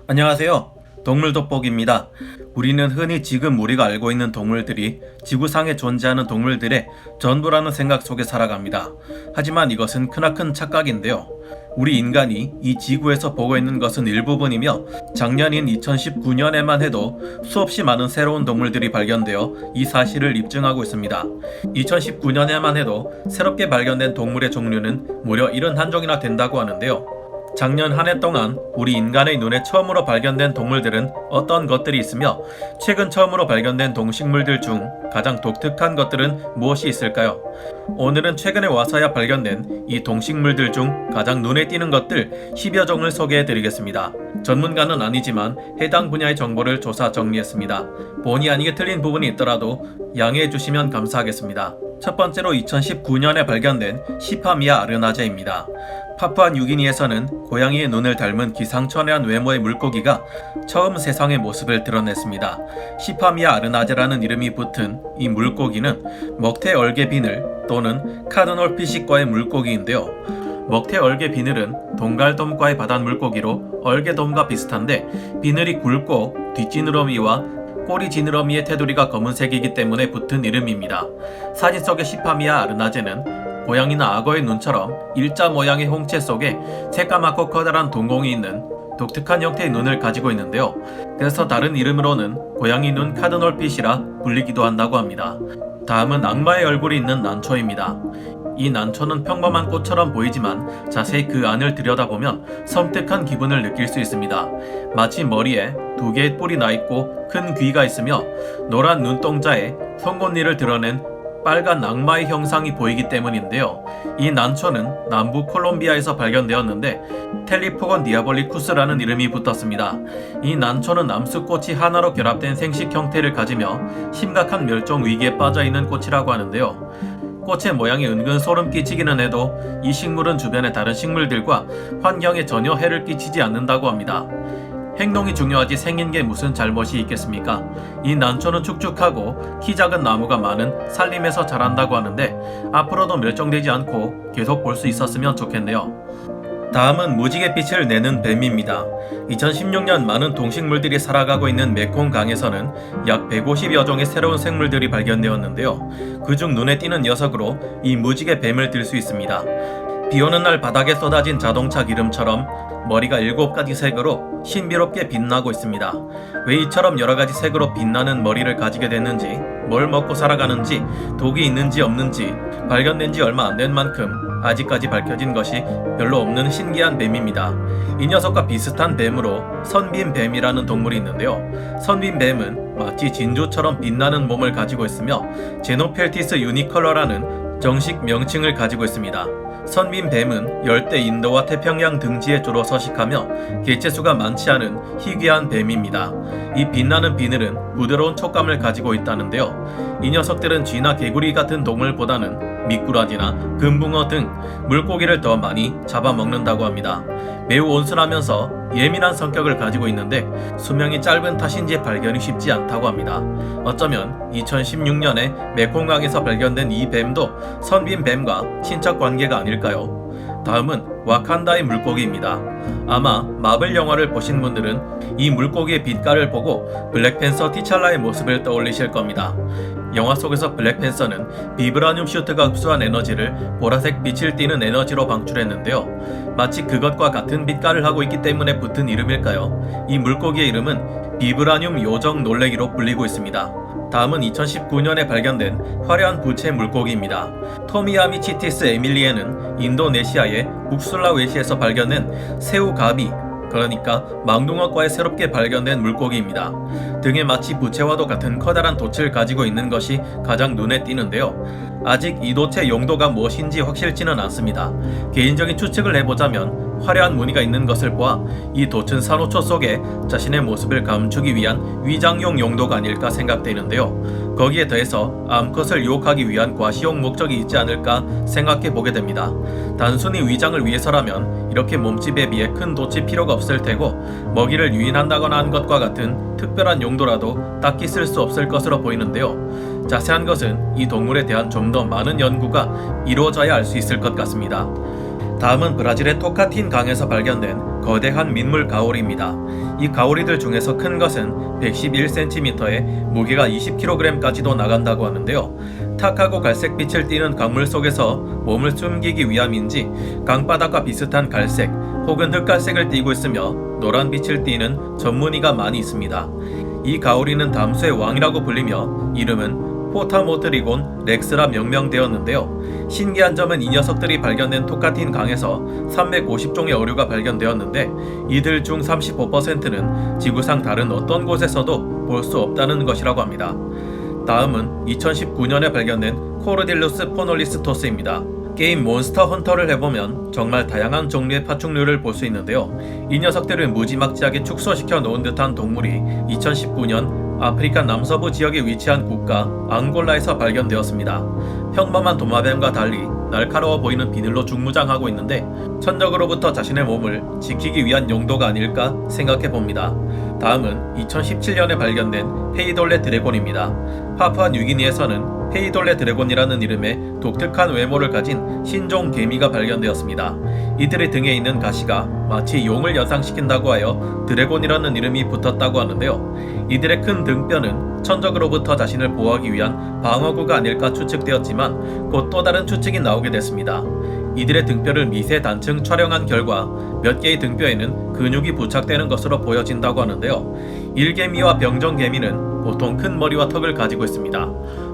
안녕하세요. 동물돋보기입니다. 우리는 흔히 지금 우리가 알고 있는 동물들이 지구상에 존재하는 동물들의 전부라는 생각 속에 살아갑니다. 하지만 이것은 크나큰 착각인데요. 우리 인간이 이 지구에서 보고 있는 것은 일부분이며 작년인 2019년에만 해도 수없이 많은 새로운 동물들이 발견되어 이 사실을 입증하고 있습니다. 2019년에만 해도 새롭게 발견된 동물의 종류는 무려 71종이나 된다고 하는데요. 작년 한 해 동안 우리 인간의 눈에 처음으로 발견된 동물들은 어떤 것들이 있으며 최근 처음으로 발견된 동식물들 중 가장 독특한 것들은 무엇이 있을까요? 오늘은 최근에 와서야 발견된 이 동식물들 중 가장 눈에 띄는 것들 10여 종을 소개해 드리겠습니다. 전문가는 아니지만 해당 분야의 정보를 조사 정리했습니다. 본의 아니게 틀린 부분이 있더라도 양해해 주시면 감사하겠습니다. 첫 번째로 2019년에 발견된 시파미아 아르나제입니다. 파푸아뉴기니에서는 고양이의 눈을 닮은 기상천외한 외모의 물고기가 처음 세상의 모습을 드러냈습니다. 시파미아 아르나제라는 이름이 붙은 이 물고기는 먹태 얼개 비늘 또는 카드놀 피식과의 물고기인데요. 먹태 얼개 비늘은 동갈돔과의 바닷물고기로 얼개돔과 비슷한데 비늘이 굵고 뒷지느러미와 꼬리 지느러미의 테두리가 검은색이기 때문에 붙은 이름입니다. 사진 속의 시파미아 아르나제는 고양이나 악어의 눈처럼 일자 모양의 홍채 속에 새까맣고 커다란 동공이 있는 독특한 형태의 눈을 가지고 있는데요. 그래서 다른 이름으로는 고양이 눈 카드놀핏이라 불리기도 한다고 합니다. 다음은 악마의 얼굴이 있는 난초입니다. 이 난초는 평범한 꽃처럼 보이지만 자세히 그 안을 들여다보면 섬뜩한 기분을 느낄 수 있습니다. 마치 머리에 두 개의 뿔이 나 있고 큰 귀가 있으며 노란 눈동자에 송곳니를 드러낸 빨간 악마의 형상이 보이기 때문인데요. 이 난초는 남부 콜롬비아에서 발견되었는데 텔리포건 디아볼리쿠스라는 이름이 붙었습니다. 이 난초는 남수꽃이 하나로 결합된 생식 형태를 가지며 심각한 멸종 위기에 빠져있는 꽃이라고 하는데요. 꽃의 모양이 은근 소름 끼치기는 해도 이 식물은 주변의 다른 식물들과 환경에 전혀 해를 끼치지 않는다고 합니다. 행동이 중요하지 생긴 게 무슨 잘못이 있겠습니까? 이 난초는 축축하고 키 작은 나무가 많은 산림에서 자란다고 하는데 앞으로도 멸종되지 않고 계속 볼 수 있었으면 좋겠네요. 다음은 무지개 빛을 내는 뱀입니다. 2016년 많은 동식물들이 살아가고 있는 메콩강에서는 약 150여 종의 새로운 생물들이 발견되었는데요. 그중 눈에 띄는 녀석으로 이 무지개 뱀을 들 수 있습니다. 비오는 날 바닥에 쏟아진 자동차 기름처럼 머리가 7가지 색으로 신비롭게 빛나고 있습니다. 왜 이처럼 여러가지 색으로 빛나는 머리를 가지게 됐는지, 뭘 먹고 살아가는지, 독이 있는지 없는지 발견된 지 얼마 안 된 만큼 아직까지 밝혀진 것이 별로 없는 신기한 뱀입니다. 이 녀석과 비슷한 뱀으로 선빈뱀이라는 동물이 있는데요. 선빈뱀은 마치 진주처럼 빛나는 몸을 가지고 있으며 제노펠티스 유니컬러라는 정식 명칭을 가지고 있습니다. 선빈뱀은 열대 인도와 태평양 등지에 주로 서식하며 개체수가 많지 않은 희귀한 뱀입니다. 이 빛나는 비늘은 부드러운 촉감을 가지고 있다는데요. 이 녀석들은 쥐나 개구리 같은 동물보다는 미꾸라지나 금붕어 등 물고기를 더 많이 잡아먹는다고 합니다. 매우 온순하면서 예민한 성격을 가지고 있는데 수명이 짧은 탓인지 발견이 쉽지 않다고 합니다. 어쩌면 2016년에 메콩강에서 발견된 이 뱀도 선빈뱀과 친척 관계가 아닐까요? 다음은 와칸다의 물고기입니다. 아마 마블 영화를 보신 분들은 이 물고기의 빛깔을 보고 블랙팬서 티찰라의 모습을 떠올리실 겁니다. 영화 속에서 블랙팬서는 비브라늄 슈트가 흡수한 에너지를 보라색 빛을 띠는 에너지로 방출했는데요. 마치 그것과 같은 빛깔을 하고 있기 때문에 붙은 이름일까요? 이 물고기의 이름은 비브라늄 요정 놀래기로 불리고 있습니다. 다음은 2019년에 발견된 화려한 부채 물고기입니다. 토미야미치티스 에밀리에는 인도네시아의 북술라웨시에서 발견된 새우가비, 그러니까 망둥어과에 새롭게 발견된 물고기입니다. 등에 마치 부채와도 같은 커다란 돛을 가지고 있는 것이 가장 눈에 띄는데요. 아직 이 돛의 용도가 무엇인지 확실치는 않습니다. 개인적인 추측을 해보자면 화려한 무늬가 있는 것을 보아 이 돛은 산호초 속에 자신의 모습을 감추기 위한 위장용 용도가 아닐까 생각되는데요. 거기에 더해서 암컷을 유혹하기 위한 과시용 목적이 있지 않을까 생각해 보게 됩니다. 단순히 위장을 위해서라면 이렇게 몸집에 비해 큰 돛이 필요가 없을 테고 먹이를 유인한다거나 한 것과 같은 특별한 용도라도 딱히 쓸 수 없을 것으로 보이는데요. 자세한 것은 이 동물에 대한 좀 더 많은 연구가 이루어져야 알 수 있을 것 같습니다. 다음은 브라질의 토카틴 강에서 발견된 거대한 민물 가오리입니다. 이 가오리들 중에서 큰 것은 111cm에 무게가 20kg까지도 나간다고 하는데요. 탁하고 갈색빛을 띠는 강물 속에서 몸을 숨기기 위함인지 강바닥과 비슷한 갈색 혹은 흑갈색을 띠고 있으며 노란 빛을 띠는 전무늬가 많이 있습니다. 이 가오리는 담수의 왕이라고 불리며 이름은 포타모드리곤 렉스라 명명되었는데요. 신기한 점은 이 녀석들이 발견된 토카틴 강에서 350종의 어류가 발견되었는데 이들 중 35%는 지구상 다른 어떤 곳에서도 볼 수 없다는 것이라고 합니다. 다음은 2019년에 발견된 코르딜루스 포놀리스토스입니다. 게임 몬스터 헌터를 해보면 정말 다양한 종류의 파충류를 볼 수 있는데요. 이 녀석들을 무지막지하게 축소시켜 놓은 듯한 동물이 2019년 아프리카 남서부 지역에 위치한 국가 앙골라에서 발견되었습니다. 평범한 도마뱀과 달리 날카로워 보이는 비늘로 중무장하고 있는데 천적으로부터 자신의 몸을 지키기 위한 용도가 아닐까 생각해봅니다. 다음은 2017년에 발견된 페이돌레 드래곤입니다. 파푸아 뉴기니에서는 페이돌레 드래곤이라는 이름의 독특한 외모를 가진 신종 개미가 발견되었습니다. 이들의 등에 있는 가시가 마치 용을 연상시킨다고 하여 드래곤이라는 이름이 붙었다고 하는데요. 이들의 큰 등뼈는 천적으로부터 자신을 보호하기 위한 방어구가 아닐까 추측되었지만 곧 또 다른 추측이 나오게 됐습니다. 이들의 등뼈를 미세 단층 촬영한 결과 몇 개의 등뼈에는 근육이 부착되는 것으로 보여진다고 하는데요. 일개미와 병정개미는 보통 큰 머리와 턱을 가지고 있습니다.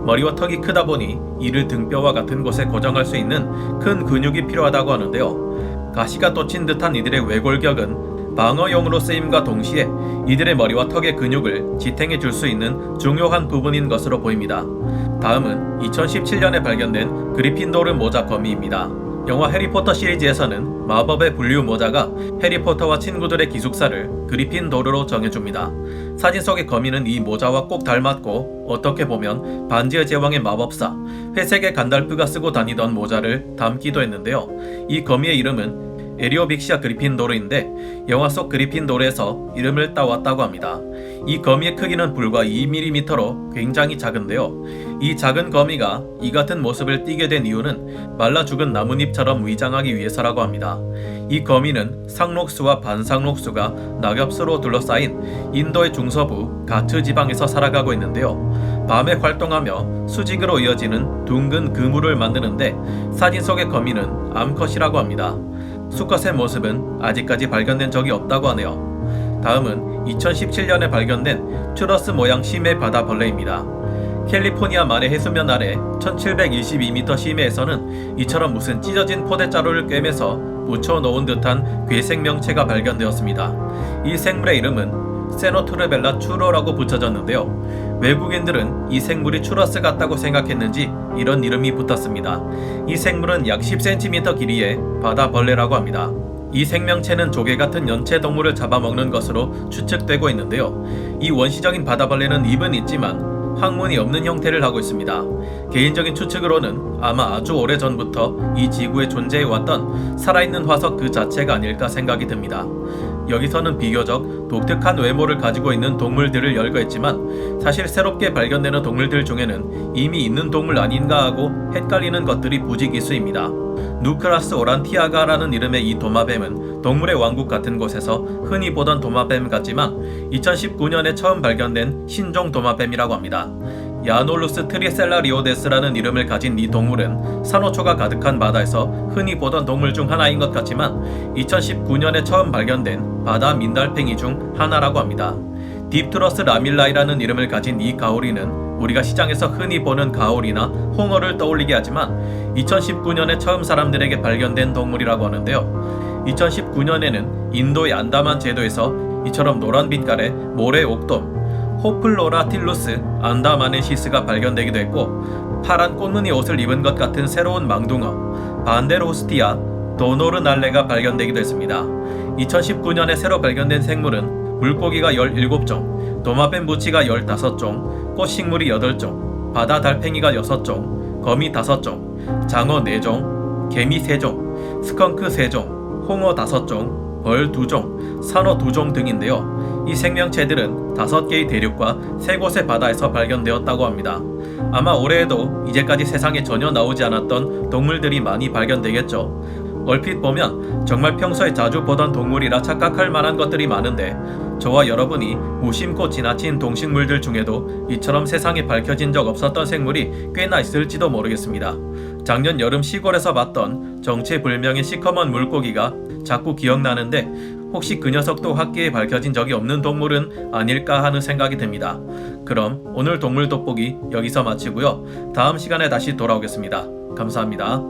머리와 턱이 크다 보니 이를 등뼈와 같은 곳에 고정할 수 있는 큰 근육이 필요하다고 하는데요. 가시가 돋친 듯한 이들의 외골격은 방어용으로 쓰임과 동시에 이들의 머리와 턱의 근육을 지탱해 줄 수 있는 중요한 부분인 것으로 보입니다. 다음은 2017년에 발견된 그리핀도르 모자 거미입니다. 영화 해리포터 시리즈에서는 마법의 분류 모자가 해리포터와 친구들의 기숙사를 그리핀도르로 정해줍니다. 사진 속의 거미는 이 모자와 꼭 닮았고 어떻게 보면 반지의 제왕의 마법사 회색의 간달프가 쓰고 다니던 모자를 닮기도 했는데요. 이 거미의 이름은 에리오빅시아 그리핀도르인데 영화 속 그리핀도르에서 이름을 따왔다고 합니다. 이 거미의 크기는 불과 2mm로 굉장히 작은데요. 이 작은 거미가 이 같은 모습을 띠게 된 이유는 말라 죽은 나뭇잎처럼 위장하기 위해서라고 합니다. 이 거미는 상록수와 반상록수가 낙엽수로 둘러싸인 인도의 중서부 가트 지방에서 살아가고 있는데요. 밤에 활동하며 수직으로 이어지는 둥근 그물을 만드는데 사진 속의 거미는 암컷이라고 합니다. 수컷의 모습은 아직까지 발견된 적이 없다고 하네요. 다음은 2017년에 발견된 추러스 모양 심해 바다벌레입니다. 캘리포니아 만의 해수면 아래 1722m 심해에서는 이처럼 무슨 찢어진 포대자루를 꿰매서 묻혀놓은 듯한 괴생명체가 발견되었습니다. 이 생물의 이름은 세노투르벨라 추로라고 붙여졌는데요. 외국인들은 이 생물이 추러스 같다고 생각했는지 이런 이름이 붙었습니다. 이 생물은 약 10cm 길이의 바다벌레라고 합니다. 이 생명체는 조개 같은 연체 동물을 잡아먹는 것으로 추측되고 있는데요. 이 원시적인 바다벌레는 입은 있지만 항문이 없는 형태를 하고 있습니다. 개인적인 추측으로는 아마 아주 오래전부터 이 지구에 존재해왔던 살아있는 화석 그 자체가 아닐까 생각이 듭니다. 여기서는 비교적 독특한 외모를 가지고 있는 동물들을 열거했지만 사실 새롭게 발견되는 동물들 중에는 이미 있는 동물 아닌가 하고 헷갈리는 것들이 부지기수입니다. 누크라스 오란티아가라는 이름의 이 도마뱀은 동물의 왕국 같은 곳에서 흔히 보던 도마뱀 같지만 2019년에 처음 발견된 신종 도마뱀이라고 합니다. 야놀루스 트리셀라리오데스라는 이름을 가진 이 동물은 산호초가 가득한 바다에서 흔히 보던 동물 중 하나인 것 같지만 2019년에 처음 발견된 바다 민달팽이 중 하나라고 합니다. 딥트러스 라밀라이라는 이름을 가진 이 가오리는 우리가 시장에서 흔히 보는 가오리나 홍어를 떠올리게 하지만 2019년에 처음 사람들에게 발견된 동물이라고 하는데요. 2019년에는 인도의 안다만 제도에서 이처럼 노란 빛깔의 모래 옥돔 호플로라틸루스 안다마넨시스가 발견되기도 했고 파란 꽃무늬 옷을 입은 것 같은 새로운 망둥어 반데로스티아 도노르날레가 발견되기도 했습니다. 2019년에 새로 발견된 생물은 물고기가 17종, 도마뱀 무치가 15종, 꽃식물이 8종, 바다 달팽이가 6종, 거미 5종, 장어 4종, 개미 3종, 스컹크 3종, 홍어 5종, 벌 2종, 산호 2종 등인데요. 이 생명체들은 5개의 대륙과 3곳의 바다에서 발견되었다고 합니다. 아마 올해에도 이제까지 세상에 전혀 나오지 않았던 동물들이 많이 발견되겠죠. 얼핏 보면 정말 평소에 자주 보던 동물이라 착각할 만한 것들이 많은데 저와 여러분이 무심코 지나친 동식물들 중에도 이처럼 세상에 밝혀진 적 없었던 생물이 꽤나 있을지도 모르겠습니다. 작년 여름 시골에서 봤던 정체불명의 시커먼 물고기가 자꾸 기억나는데 혹시 그 녀석도 학계에 밝혀진 적이 없는 동물은 아닐까 하는 생각이 듭니다. 그럼 오늘 동물 돋보기 여기서 마치고요. 다음 시간에 다시 돌아오겠습니다. 감사합니다.